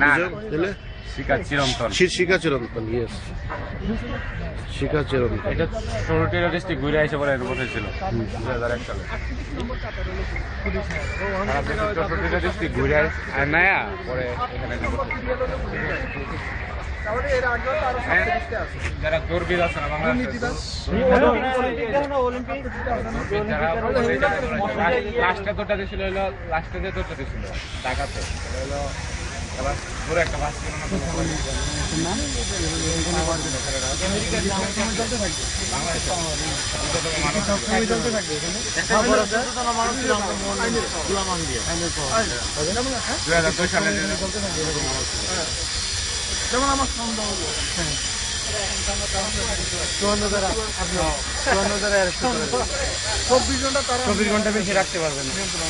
না শিকা চিরন্তন শিকা চিরন্তন ইয়েস শিকা চিরন্তন এটা 16টা ডিস্ট্রিক্ট ঘুরে এসে পরে বসেছিল 2001 সালে 16টা ডিস্ট্রিক্ট ঘুরে আর নায়া পরে এখানে যারা গর্বিত আছে না লাস্টে তোটা দিয়েছিল হলো লাস্টে যে তোটা দিয়েছিল টাকাতে হলো পুরো একটা বাস যেমন আমার সন্দেহ হলো 24 ঘন্টা বেশি রাখতে পারবেন না। 24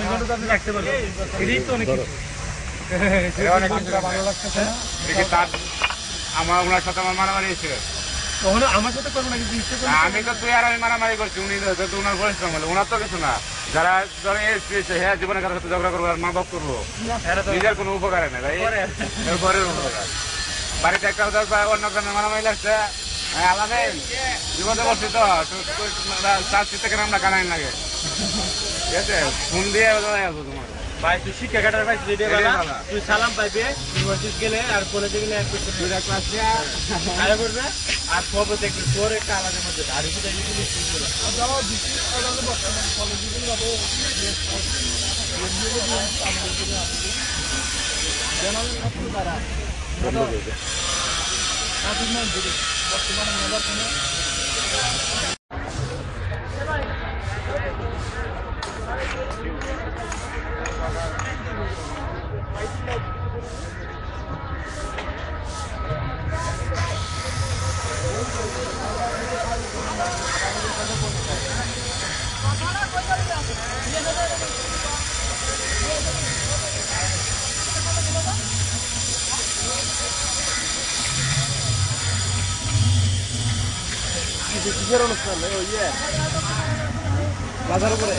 ঘন্টা তো আপনি রাখতে পারবেন। এটাই তো অনেক কিছু। ভালো লাগতেছে না? আমার ওনার সাথে আমার মারামারি হয়েছিল। কখনো আমার সাথে করবো না, কিন্তু ইচ্ছে করে আমি তো তুই আর আমি মারামারি করছি, উনি তো ওনার পরিশ্রম হলো, ওনার তো কিছু না। যারা ধরে হ্যাঁ জীবনে কারোর সাথে ঝগড়া করবো আর মা বাপ করবো, নিজের কোনো উপকারে নেই ভাই, পরের উপকার। বাড়িতে একটা অন্য গ্রামে মারামারি লাগছে, আলাদা বিপদে বসছি তো চার্জশিট থেকে আমরা কানাই লাগে, ঠিক আছে? ফোন দিয়ে তোমার ভাই তুই শিক্ষা কাটার ভাই তুই সালাম পাইবে ইউনিভার্সিটি গেলে আর কলেজে গেলে এক ক্লাস আরে করবে আর খবর দেখবে তোর একটা আলাদা মধ্যে আর কিছু কিসের অনুষ্ঠান বাজার উপরে